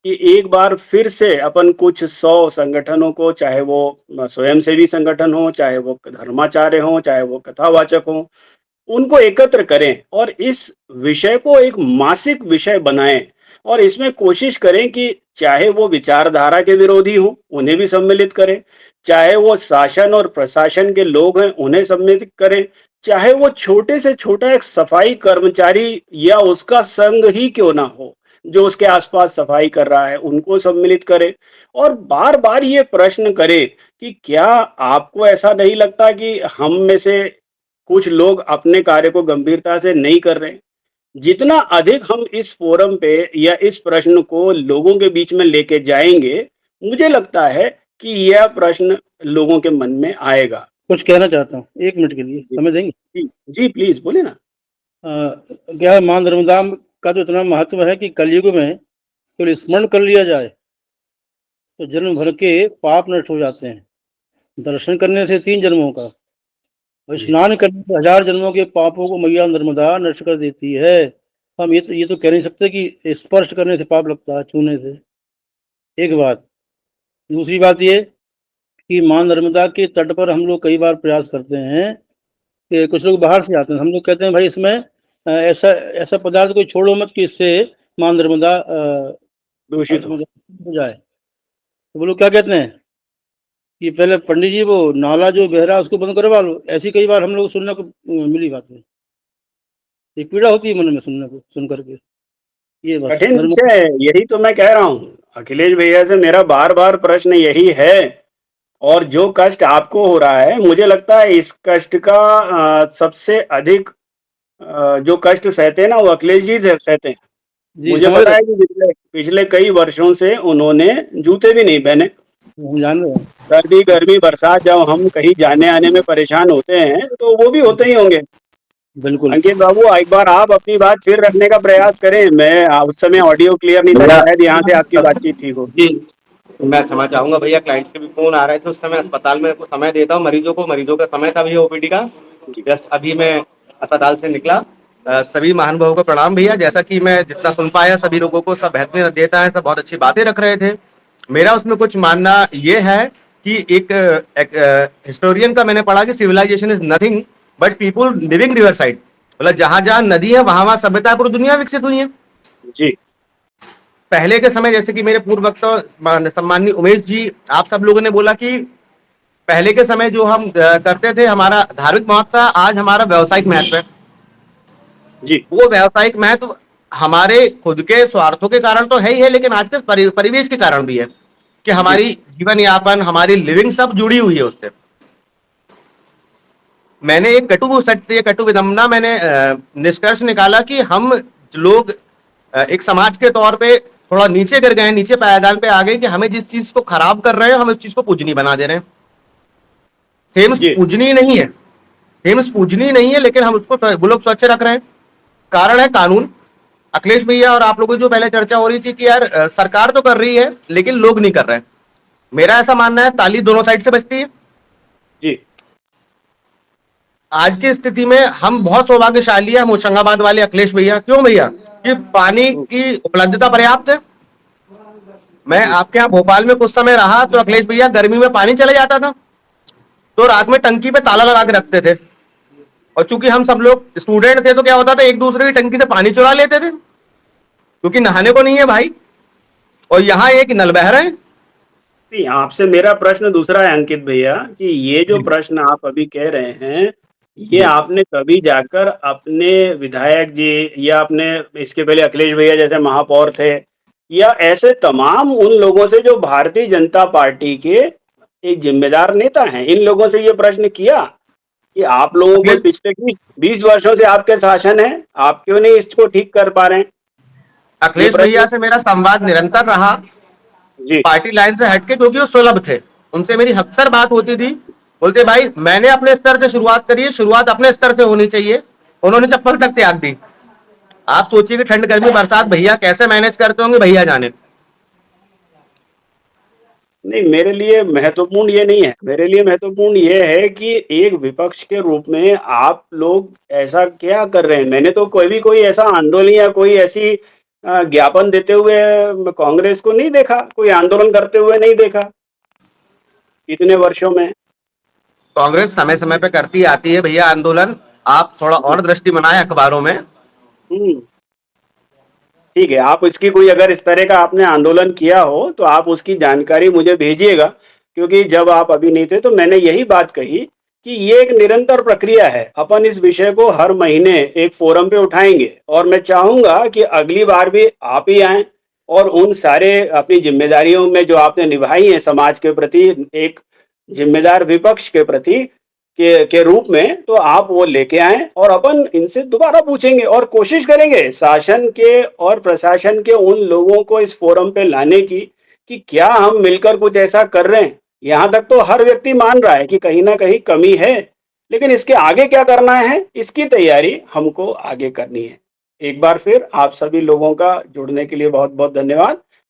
कि एक बार फिर से अपन कुछ 100 संगठनों को, चाहे वो स्वयंसेवी संगठन हों, चाहे वो धर्माचार्य हों, चाहे वो कथावाचक हों, उनको एकत्र करें और इस विषय को एक मासिक विषय बनाएं और इसमें कोशिश करें कि चाहे वो विचारधारा के विरोधी हों, उन्हें भी सम्मिलित करें, चाहे वो शासन और प्रशासन के लोग हैं, उन्हें सम्मिलित करें, चाहे वो छोटे से छोटा एक सफाई कर्मचारी या उसका संघ ही क्यों ना हो, जो उसके आसपास सफाई कर रहा है, उनको सम्मिलित करें और बार-बार ये प्रश्न करें कि क्या आपको ऐसा नहीं लगता कि हम में से कुछ लोग अपने कार्य को गंभीरता से नहीं कर रहे हैं? जितना अधिक हम इस फोरम पे या इस प्रश्न को लोगों के बीच में लेके जाएँगे, मुझे लगता है कि यह प्रश्न लोगों के मन में आएगा। कुछ कहना चाहता हूँ, 1 मिनट के लिए जी, समय देंगे? जी, जी प्लीज़ बोलिए ना। क्या है, माँ नर्मदा का तो इतना महत्व है कि कलयुग में केवल स्मरण कर लिया जाए तो जन्म भर के पाप नष्ट हो जाते हैं। दर्शन करने से 3 जन्मों का और जी, स्नान करने से 1000 जन्मों के पापों को मैया नर्मदा नष्ट कर देती है। हम ये तो कह नहीं सकते कि स्पर्श करने से पाप लगता है, छूने से। एक बात। दूसरी बात ये कि माँ नर्मदा के तट पर हम लोग कई बार प्रयास करते हैं कि कुछ लोग बाहर से आते हैं, हम लोग कहते हैं भाई इसमें ऐसा ऐसा पदार्थ कोई छोड़ो मत कि इससे माँ नर्मदा दूषित हो। हो जाए। तो वो लोग क्या कहते हैं कि पहले पंडित जी वो नाला जो बह रहा है उसको बंद करवा लो। ऐसी कई बार हम लोग सुनने को मिली बातें। एक पीड़ा होती है मन में सुनने को, सुन करके। ये बस कठिन विषय है, यही तो मैं कह रहा हूँ। अखिलेश भैया से मेरा बार-बार प्रश्न यही है और जो कष्ट आपको हो रहा है, मुझे लगता है इस कष्ट का सबसे अधिक जो कष्ट सहते हैं ना, वो अखिलेश जी सहते हैं। जी मुझे समझ पता रहे है कि पिछले पिछले कई वर्षों से उन्होंने जूते भी नहीं पहने। हो, हम जान रहे हैं। सर्दी, गर्मी, बरसात जब हम कहीं जाने-आने में परेशान होते हैं, तो वो भी होते ही होंगे। बिल्कुल। अंकित बाबू, एक बार आप अपनी बात फिर रखने का प्रयास करें। मैं उस समय ऑडियो क्लियर नहीं था, भैया शायद यहाँ से आपकी बातचीत ठीक हो। जी, मैं क्षमा चाहूँगा भैया, क्लाइंट्स के भी फ़ोन आ रहे थे उस समय। अस्पताल में समय देता हूँ मरीजों का समय था भैया ओपीडी का। जी, जस्ट अभी मैं अस्पताल से निकला। सभी महानुभावों को प्रणाम भैया। जैसा कि मैं जितना सुन पाया, सभी लोगों को सब बेहतरीन देता है, सब बहुत अच्छी बातें रख रहे थे। मेरा उसमें कुछ मानना ये है कि एक हिस्टोरियन का मैंने पढ़ा कि civilisation is nothing but people living river side. मतलब जहाँ-जहाँ नदी है वहाँ-वहाँ सभ्यता पूरी दुनिया विकसित हुई है। जी, पहले के समय जैसे कि मेरे पूर्व वक्ता सम्माननीय उमेश जी, आप सब लोगों ने बोला कि पहले के समय जो हम करते थे, हमारा धार्मिक महत्व था, आज हमारा व्यावसायिक महत्व है। जी, वो व्यावसायिक महत्व हमारे खुद के स्वार्थों के कारण तो है ही है, लेकिन आज के परिवेश के कारण भी है कि जी, हमारी जीवन यापन, हमारी लिविंग सब जुड़ी हुई है उससे। मैंने एक कटु विडंबना मैंने निष्कर्ष निकाला कि हम लोग एक समाज के तौर पे थोड़ा नीचे गिर गए, नीचे पायदान पे आ गए कि हमें जिस चीज को खराब कर रहे हैं हम उस चीज को पूजनीय बना दे रहे हैं। थेम्स जी, पूजनीय नहीं है, थेम्स पूजनीय नहीं है, लेकिन हम उसको वो लोग स्वच्छ रख रहे हैं। कारण है कानून। अखिलेश भैया और आप लोगों की जो पहले चर्चा हो रही थी कि यार सरकार तो कर रही है लेकिन लोग नहीं कर रहे हैं। मेरा ऐसा मानना है ताली दोनों साइड से बजती है। जी, आज की स्थिति में हम बहुत सौभाग्यशाली है, हम होशंगाबाद वाले अखिलेश भैया। क्यों भैया? कि पानी की उपलब्धता पर्याप्त है। मैं जी, आपके यहाँ भोपाल में कुछ समय रहा तो अखिलेश भैया गर्मी में पानी चले जाता था तो रात में टंकी पे ताला लगा के रखते थे। और चूंकि हम सब लोग स्टूडेंट थे तो क्या होता था, एक दूसरे की टंकी से पानी चुरा लेते थे क्योंकि नहाने को नहीं है भाई। और यहाँ एक नल बह रहे हैं। नहीं, आपसे मेरा प्रश्न दूसरा है अंकित भैया कि ये जो प्रश्न आप अभी कह रहे हैं, ये जी आपने कभी जाकर अपने विधायक जी या अपने इसके पहले अखिलेश भैया जैसे महापौर थे या ऐसे तमाम उन लोगों से जो भारतीय जनता पार्टी के एक जिम्मेदार नेता हैं। इन लोगों से ये प्रश्न किया कि आप लोगों को अखिलेश पिछले 20 वर्षों से आपके शासन है, आप क्यों नहीं इसको ठीक कर पा रहे हैं? ये अखिलेश भैया प्रश्न से मेरा संवाद निरंतर रहा, जी। पार्टी लाइन से हटके, क्योंकि वो सुलभ थे। उनसे मेरी अक्सर बात होती थी। बोलते भाई मैंने अपने स्तर से शुरुआत करी है, शुरुआत अपने स्तर से होनी चाहिए। उन्होंने चप्पल तक त्याग दी। आप सोचिए कि ठंड गर्मी बरसात भैया कैसे मैनेज करते होंगे, भैया जाने। नहीं, मेरे लिए महत्वपूर्ण ये नहीं है। मेरे लिए महत्वपूर्ण ये है कि एक विपक्ष के रूप में आप लोग ऐसा क्या कर रहे हैं? मैंने तो कोई ऐसा आंदोलन या कोई ऐसी ज्ञापन देते हुए कांग्रेस को नहीं देखा, कोई आंदोलन करते हुए नहीं देखा इतने वर्षों में। कांग्रेस समय समय पे करती आती है भैया आंदोलन। आप थोड़ा और दृष्टि बनाए अखबारों में। हम्म, ठीक है, आप इसकी कोई अगर इस तरह का आपने आंदोलन किया हो तो आप उसकी जानकारी मुझे भेजिएगा, क्योंकि जब आप अभी नहीं थे तो मैंने यही बात कही कि ये एक निरंतर प्रक्रिया है। अपन इस विषय को हर महीने एक फोरम पे उठाएंगे और मैं चाहूंगा कि अगली बार भी आप ही आएं और उन सारे अपनी जिम्मेदारियों में जो आपने निभाई है समाज के प्रति, एक जिम्मेदार विपक्ष के प्रति के रूप में, तो आप वो लेके आएं और अपन इनसे दोबारा पूछेंगे और कोशिश करेंगे शासन के और प्रशासन के उन लोगों को इस फोरम पे लाने की कि क्या हम मिलकर कुछ ऐसा कर रहे हैं। यहाँ तक तो हर व्यक्ति मान रहा है कि कहीं ना कहीं कमी है, लेकिन इसके आगे क्या करना है इसकी तैयारी हमको आगे करनी है। एक बार फिर आप सभी लोगों का जुड़ने के लिए बहुत बहुत धन्यवाद।